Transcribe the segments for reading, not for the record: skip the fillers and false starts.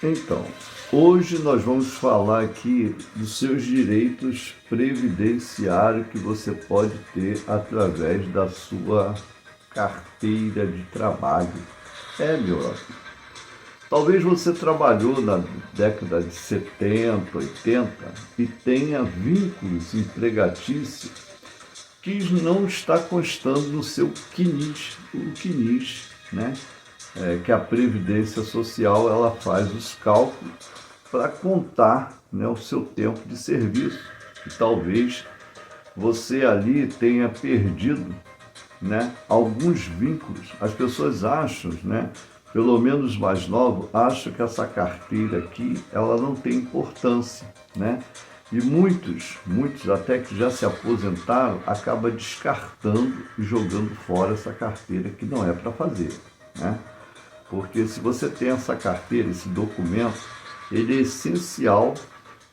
Então, hoje nós vamos falar aqui dos seus direitos previdenciários que você pode ter através da sua carteira de trabalho. Meu amigo, talvez você trabalhou na década de 70, 80 e tenha vínculos empregatícios que não está constando no seu CNIS, o CNIS, né? Que a Previdência Social ela faz os cálculos para contar, né, o seu tempo de serviço. E talvez você ali tenha perdido, né, alguns vínculos. As pessoas acham, né, pelo menos mais novos, acham que essa carteira aqui ela não tem importância, né? E muitos até que já se aposentaram, acabam descartando e jogando fora essa carteira que não é para fazer, né? Porque se você tem essa carteira, esse documento, ele é essencial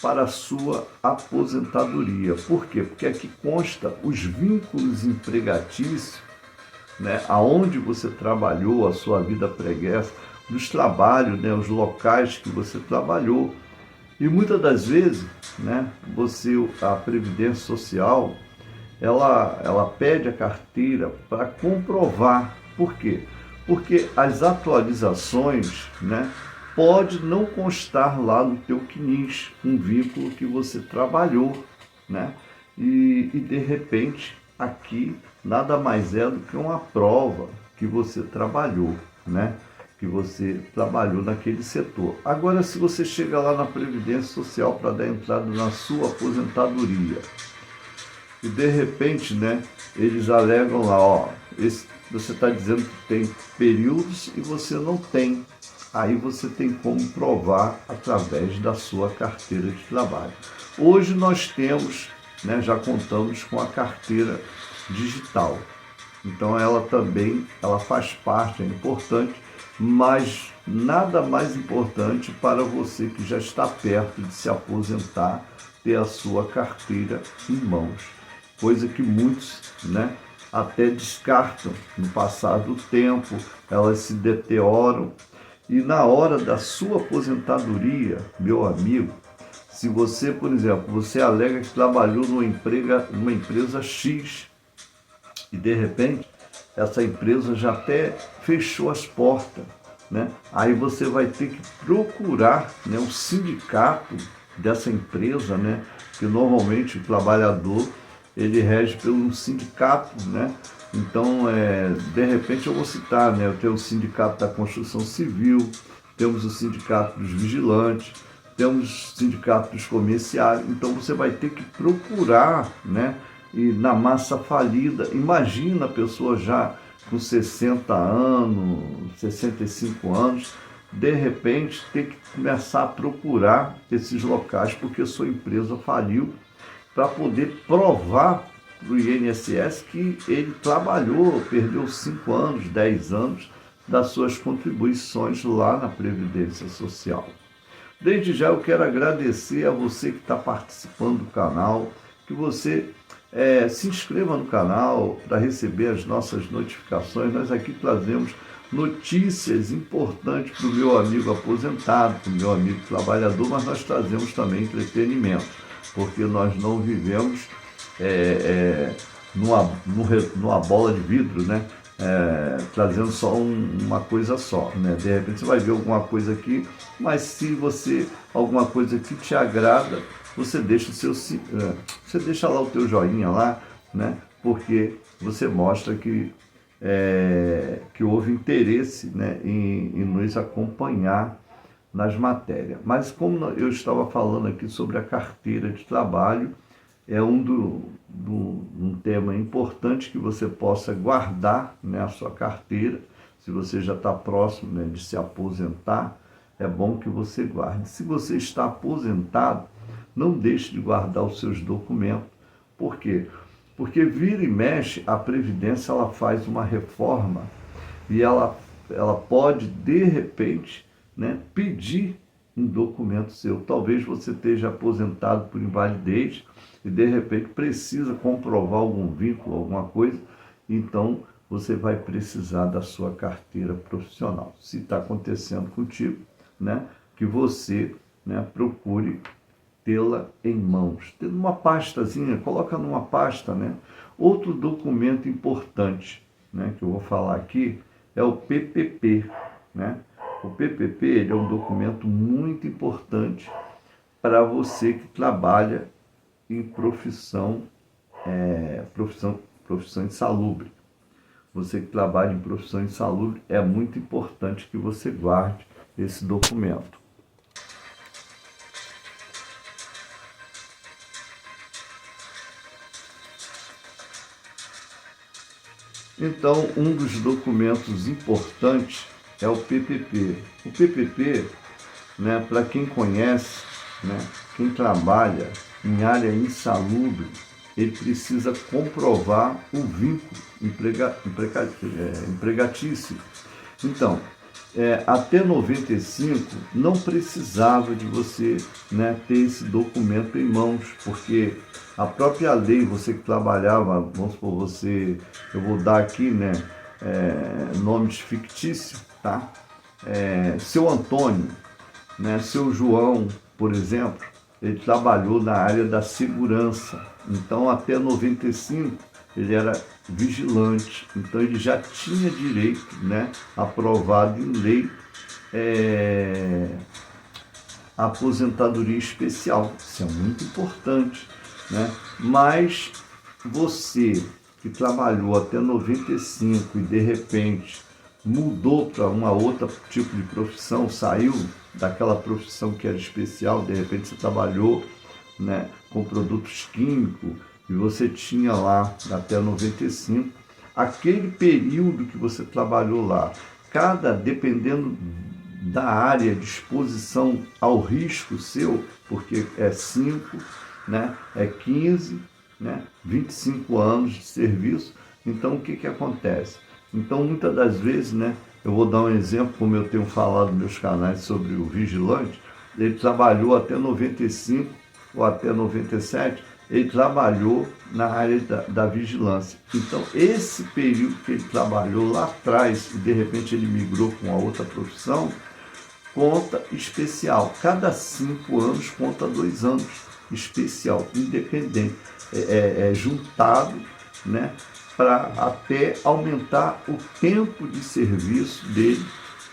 para a sua aposentadoria. Por quê? Porque aqui consta os vínculos empregatícios, né, aonde você trabalhou, a sua vida pregressa, dos trabalhos, né, os locais que você trabalhou. E muitas das vezes, né, a Previdência Social, ela pede a carteira para comprovar. Por quê? Porque as atualizações, né, pode não constar lá no teu CNIS um vínculo que você trabalhou, né? E de repente aqui nada mais é do que uma prova que você trabalhou, né? Que você trabalhou naquele setor. Agora, se você chega lá na Previdência Social para dar entrada na sua aposentadoria e de repente, né, eles alegam lá, você está dizendo que tem períodos e você não tem. Aí você tem como provar através da sua carteira de trabalho. Hoje nós temos, né, já contamos com a carteira digital. Então ela faz parte, é importante, mas nada mais importante para você que já está perto de se aposentar, ter a sua carteira em mãos. Coisa que muitos, né, até descartam no passar do tempo, elas se deterioram. E na hora da sua aposentadoria, meu amigo, se você, por exemplo, você alega que trabalhou numa empresa X e de repente essa empresa já até fechou as portas, né? Aí você vai ter que procurar, né, um sindicato dessa empresa, né? Que normalmente o trabalhador ele rege pelo sindicato, né? Então, de repente eu vou citar, né? Eu tenho o Sindicato da Construção Civil, temos o Sindicato dos Vigilantes, temos o Sindicato dos Comerciários. Então você vai ter que procurar, né? E na massa falida, imagina a pessoa já com 60 anos, 65 anos, de repente ter que começar a procurar esses locais porque sua empresa faliu, para poder provar para o INSS que ele trabalhou, perdeu 5 anos, 10 anos das suas contribuições lá na Previdência Social. Desde já eu quero agradecer a você que está participando do canal, que você se inscreva no canal para receber as nossas notificações. Nós aqui trazemos notícias importantes para o meu amigo aposentado, para o meu amigo trabalhador, mas nós trazemos também entretenimento, porque nós não vivemos numa bola de vidro, né? Trazendo só uma coisa só, né? De repente você vai ver alguma coisa aqui, mas se alguma coisa que te agrada, você deixa você deixa lá o teu joinha lá, né? Porque você mostra que houve interesse, né, em nos acompanhar nas matérias. Mas como eu estava falando aqui sobre a carteira de trabalho, é um tema importante que você possa guardar, né, a sua carteira. Se você já está próximo, né, de se aposentar, é bom que você guarde. Se você está aposentado, não deixe de guardar os seus documentos. Por quê? Porque vira e mexe, a Previdência ela faz uma reforma e ela pode, de repente, né, pedir um documento seu. Talvez você esteja aposentado por invalidez e de repente precisa comprovar algum vínculo, alguma coisa, então você vai precisar da sua carteira profissional. Se está acontecendo contigo, né, que você, né, procure tê-la em mãos. Tendo uma pastazinha, coloca numa pasta, né? Outro documento importante, né, que eu vou falar aqui é o PPP, né? O PPP ele é um documento muito importante para você que trabalha em profissão insalubre. Você que trabalha em profissão insalubre, é muito importante que você guarde esse documento. Então, um dos documentos importantes é o PPP. O PPP, né, para quem conhece, né, quem trabalha em área insalubre, ele precisa comprovar o vínculo empregatício. Então, até 95 não precisava de você, né, ter esse documento em mãos, porque a própria lei, você que trabalhava, vamos supor, eu vou dar aqui, né, nomes fictícios, tá? Seu Antônio, né, seu João, por exemplo, ele trabalhou na área da segurança. Então, até 95, ele era vigilante. Então, ele já tinha direito, né, aprovado em lei, a aposentadoria especial. Isso é muito importante, né? Mas você que trabalhou até 95 e de repente mudou para uma outra tipo de profissão, saiu daquela profissão que era especial, de repente você trabalhou, né, com produtos químicos e você tinha lá até 95, aquele período que você trabalhou lá, dependendo da área de exposição ao risco seu, porque é 5, né, é 15, né, 25 anos de serviço, então o que acontece? Então, muitas das vezes, né, eu vou dar um exemplo, como eu tenho falado nos meus canais sobre o vigilante, ele trabalhou até 95 ou até 97, ele trabalhou na área da vigilância. Então, esse período que ele trabalhou lá atrás e de repente ele migrou para uma outra profissão, conta especial. Cada 5 anos conta 2 anos especial, independente, juntado, né, para até aumentar o tempo de serviço dele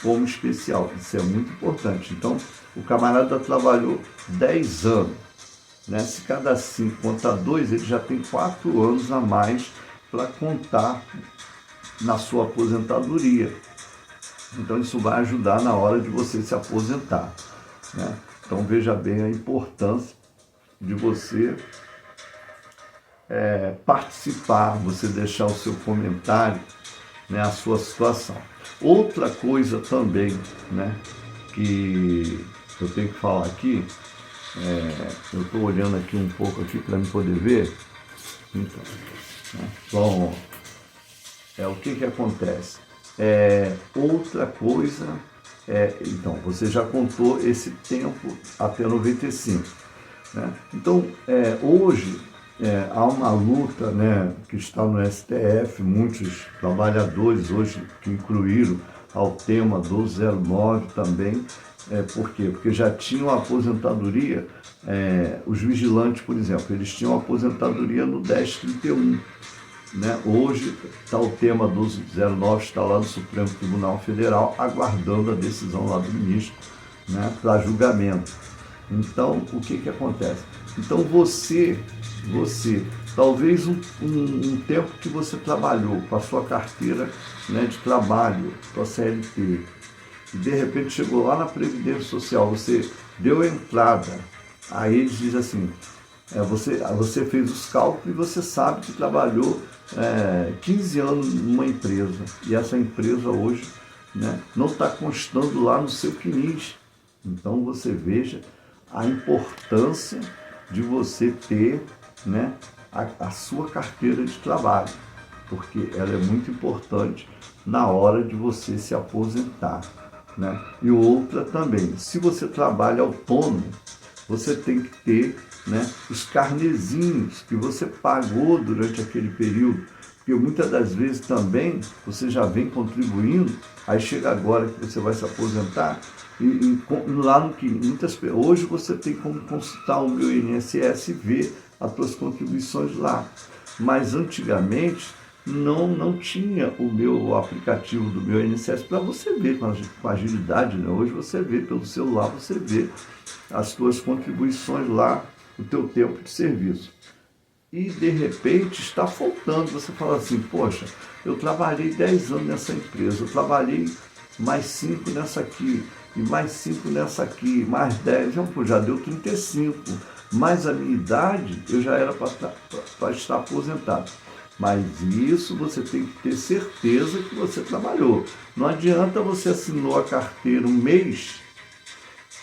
como especial. Isso é muito importante. Então, o camarada trabalhou 10 anos, né? Se cada 5 conta 2, ele já tem 4 anos a mais para contar na sua aposentadoria. Então, isso vai ajudar na hora de você se aposentar, né? Então, veja bem a importância de você participar, você deixar o seu comentário, né, a sua situação. Outra coisa também, né, que eu tenho que falar aqui, eu estou olhando aqui um pouco aqui para me poder ver. Então, né, bom, o que acontece? Outra coisa, então, você já contou esse tempo até 95. Né? Então, hoje, há uma luta, né, que está no STF, muitos trabalhadores hoje que incluíram ao tema 1209 também. Por quê? Porque já tinham a aposentadoria, os vigilantes, por exemplo, eles tinham aposentadoria no 1031. Né? Hoje está o tema 1209, está lá no Supremo Tribunal Federal, aguardando a decisão lá do ministro, né, para julgamento. Então, o que acontece? Então, você talvez um tempo que você trabalhou com a sua carteira, né, de trabalho, com a CLT, e de repente chegou lá na Previdência Social, você deu a entrada, aí eles dizem assim, você fez os cálculos e você sabe que trabalhou 15 anos numa empresa, e essa empresa hoje, né, não está constando lá no seu CNIS. Então, você veja a importância de você ter, né, a sua carteira de trabalho, porque ela é muito importante na hora de você se aposentar, né? E outra também, se você trabalha autônomo, você tem que ter, né, os carnezinhos que você pagou durante aquele período, porque muitas das vezes também você já vem contribuindo, aí chega agora que você vai se aposentar, lá no que hoje você tem como consultar o meu INSS e ver as suas contribuições lá. Mas antigamente não tinha o meu aplicativo do meu INSS para você ver com agilidade, né? Hoje você vê pelo celular, você vê as suas contribuições lá, o teu tempo de serviço. E de repente está faltando, você fala assim, poxa, eu trabalhei 10 anos nessa empresa, eu trabalhei mais 5 nessa aqui, e mais 5 nessa aqui, mais 10, já deu 35, mais a minha idade, eu já era para estar aposentado. Mas isso você tem que ter certeza que você trabalhou. Não adianta você assinou a carteira um mês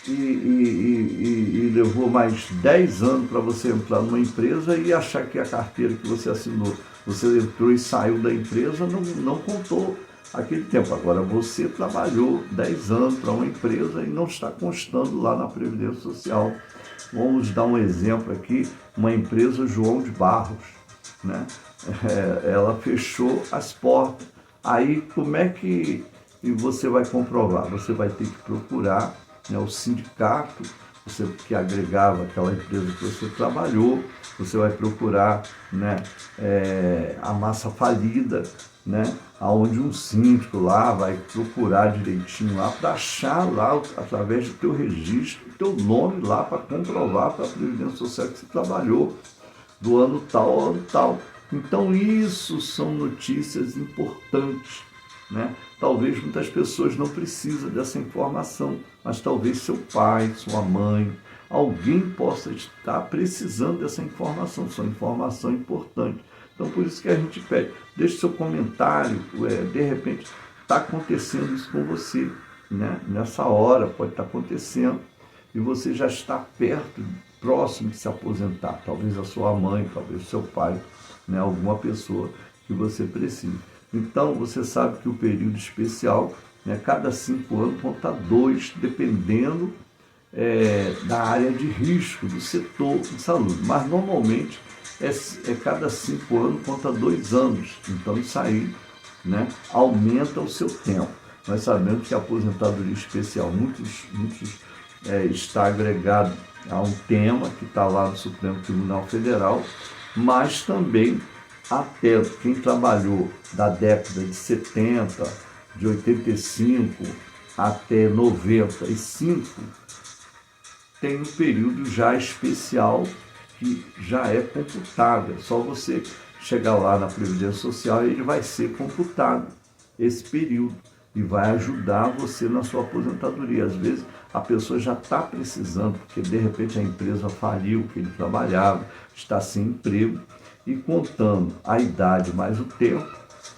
e levou mais 10 anos para você entrar numa empresa e achar que a carteira que você assinou, você entrou e saiu da empresa, não contou aquele tempo. Agora você trabalhou 10 anos para uma empresa e não está constando lá na Previdência Social. Vamos dar um exemplo aqui, uma empresa João de Barros, né? Ela fechou as portas. Aí como é que você vai comprovar? Você vai ter que procurar, né, o sindicato que agregava aquela empresa que você trabalhou, você vai procurar, né, a massa falida, né, aonde um síndico lá vai procurar direitinho lá para achar lá, através do teu registro, o teu nome lá para comprovar para a Previdência Social que você trabalhou do ano tal ao ano tal. Então isso são notícias importantes, né? Talvez muitas pessoas não precisem dessa informação, mas talvez seu pai, sua mãe, alguém possa estar precisando dessa informação, são informação importante. Então por isso que a gente pede, deixe seu comentário, de repente está acontecendo isso com você, né? Nessa hora pode estar acontecendo e você já está perto, próximo de se aposentar, talvez a sua mãe, talvez o seu pai, né? Alguma pessoa que você precise. Então, você sabe que o período especial, né, cada 5 anos conta 2, dependendo da área de risco do setor de saúde. Mas, normalmente, cada 5 anos conta 2 anos. Então, isso aí, né, aumenta o seu tempo. Nós sabemos que a aposentadoria especial, muitos está agregado a um tema que está lá no Supremo Tribunal Federal, mas também até quem trabalhou da década de 70, de 85 até 95, tem um período já especial que já é computado. É só você chegar lá na Previdência Social e ele vai ser computado, esse período, e vai ajudar você na sua aposentadoria. Às vezes a pessoa já está precisando, porque de repente a empresa faliu, que ele trabalhava, está sem emprego, e contando a idade mais o tempo,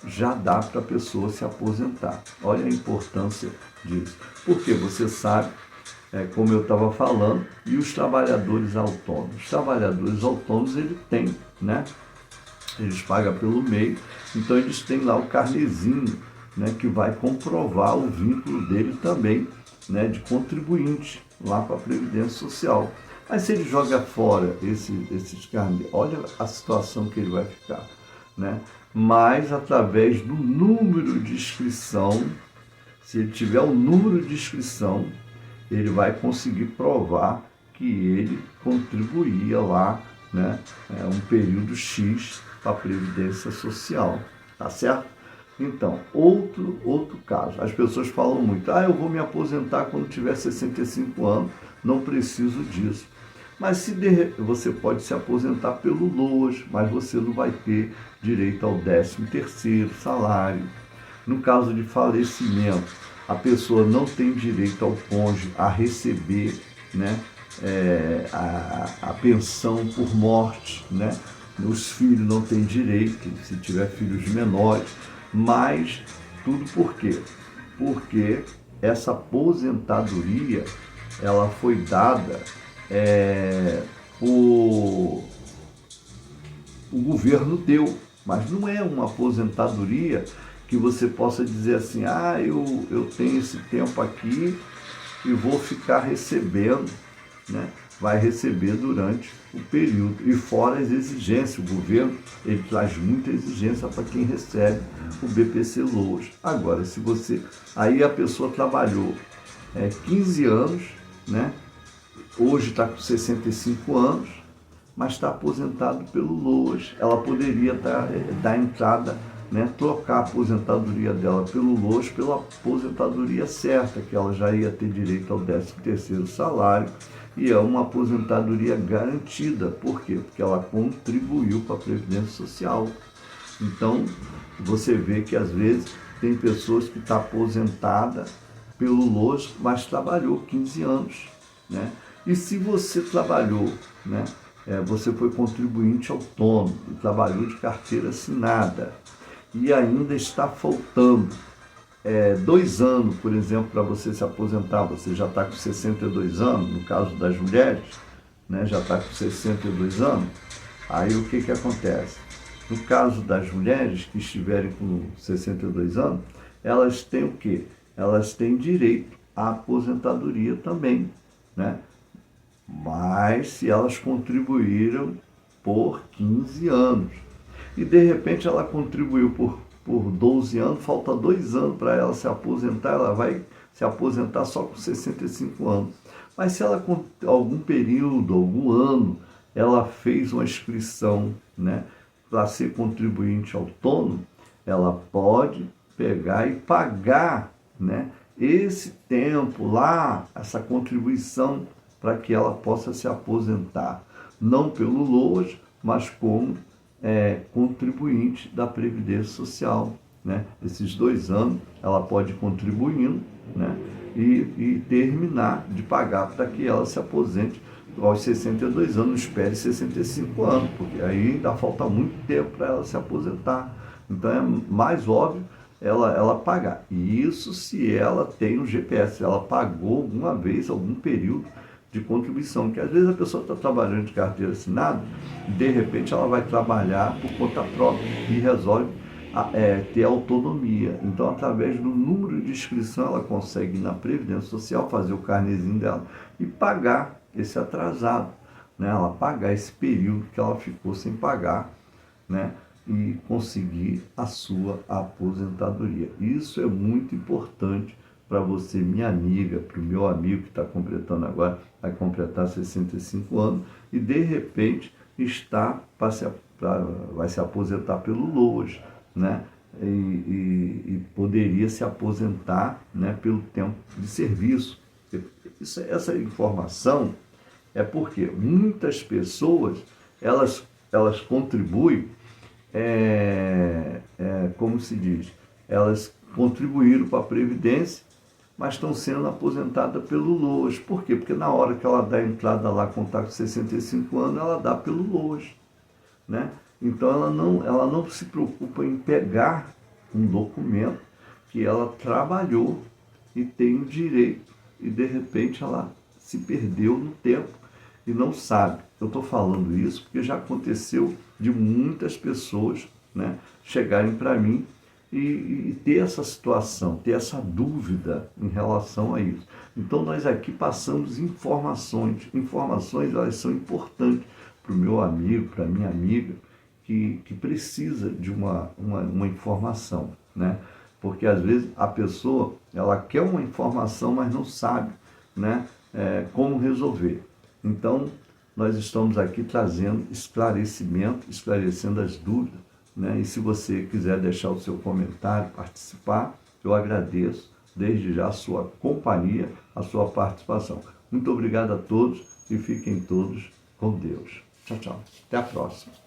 já dá para a pessoa se aposentar. Olha a importância disso. Porque você sabe, como eu estava falando, e os trabalhadores autônomos. Os trabalhadores autônomos, ele tem, né? Eles pagam pelo MEI, então eles têm lá o carnezinho, né, que vai comprovar o vínculo dele também, né, de contribuinte lá para a Previdência Social. Mas se ele joga fora esses carnês, olha a situação que ele vai ficar, né? Mas através do número de inscrição, se ele tiver o número de inscrição, ele vai conseguir provar que ele contribuía lá, né, um período X para a Previdência Social, tá certo? Então, outro caso, as pessoas falam muito, eu vou me aposentar quando tiver 65 anos, não preciso disso. Mas você pode se aposentar pelo LOAS, mas você não vai ter direito ao 13º salário. No caso de falecimento, a pessoa não tem direito ao cônjuge a receber, né, a pensão por morte, né? Os filhos não têm direito, se tiver filhos menores, mas tudo por quê? Porque essa aposentadoria, ela foi dada, o governo deu, mas não é uma aposentadoria que você possa dizer assim, eu tenho esse tempo aqui e vou ficar recebendo, né? Vai receber durante o período. E fora as exigências, o governo ele traz muita exigência para quem recebe o BPC-LOAS. Agora, aí a pessoa trabalhou 15 anos, né? Hoje está com 65 anos, mas está aposentado pelo LOAS. Ela poderia dar entrada, né, trocar a aposentadoria dela pelo LOAS pela aposentadoria certa, que ela já ia ter direito ao 13º salário, e é uma aposentadoria garantida. Por quê? Porque ela contribuiu para a Previdência Social. Então, você vê que às vezes tem pessoas que estão aposentadas pelo LOAS, mas trabalhou 15 anos, né? E se você trabalhou, né, você foi contribuinte autônomo e trabalhou de carteira assinada e ainda está faltando 2 anos, por exemplo, para você se aposentar, você já está com 62 anos, no caso das mulheres, né, já está com 62 anos, aí o que acontece? No caso das mulheres que estiverem com 62 anos, elas têm o quê? Elas têm direito à aposentadoria também, né? Mas se elas contribuíram por 15 anos e de repente ela contribuiu por 12 anos, falta 2 anos para ela se aposentar, ela vai se aposentar só com 65 anos. Mas se ela, com algum período, algum ano, ela fez uma inscrição, né, para ser contribuinte autônomo, ela pode pegar e pagar, né, esse tempo lá, essa contribuição, para que ela possa se aposentar, não pelo LOAS, mas como contribuinte da Previdência Social, né? Esses 2 anos ela pode ir contribuindo, né, e terminar de pagar para que ela se aposente aos 62 anos, não espere 65 anos, porque aí ainda falta muito tempo para ela se aposentar. Então é mais óbvio ela pagar. E isso se ela tem o GPS, se ela pagou alguma vez, algum período de contribuição, que às vezes a pessoa está trabalhando de carteira assinada e de repente ela vai trabalhar por conta própria e resolve ter autonomia. Então, através do número de inscrição, ela consegue ir na Previdência Social, fazer o carnezinho dela e pagar esse atrasado, né? Ela pagar esse período que ela ficou sem pagar, né? E conseguir a sua aposentadoria. Isso é muito importante para você, minha amiga, para o meu amigo que está completando agora, vai completar 65 anos e de repente vai se aposentar pelo LOAS, né? E poderia se aposentar, né, pelo tempo de serviço. Essa informação é porque muitas pessoas elas contribuem, como se diz, elas contribuíram para a Previdência, mas estão sendo aposentadas pelo LOAS. Por quê? Porque na hora que ela dá a entrada lá, com 65 anos, ela dá pelo LOAS, né? Então ela não se preocupa em pegar um documento que ela trabalhou e tem o direito, e de repente ela se perdeu no tempo e não sabe. Eu estou falando isso porque já aconteceu de muitas pessoas, né, chegarem para mim e ter essa situação, ter essa dúvida em relação a isso. Então nós aqui passamos informações. Informações, elas são importantes para o meu amigo, para a minha amiga, que precisa de uma informação, né? Porque às vezes a pessoa ela quer uma informação, mas não sabe, né, como resolver. Então nós estamos aqui trazendo esclarecimento, esclarecendo as dúvidas, né? E se você quiser deixar o seu comentário, participar, eu agradeço desde já a sua companhia, a sua participação. Muito obrigado a todos e fiquem todos com Deus. Tchau, tchau. Até a próxima.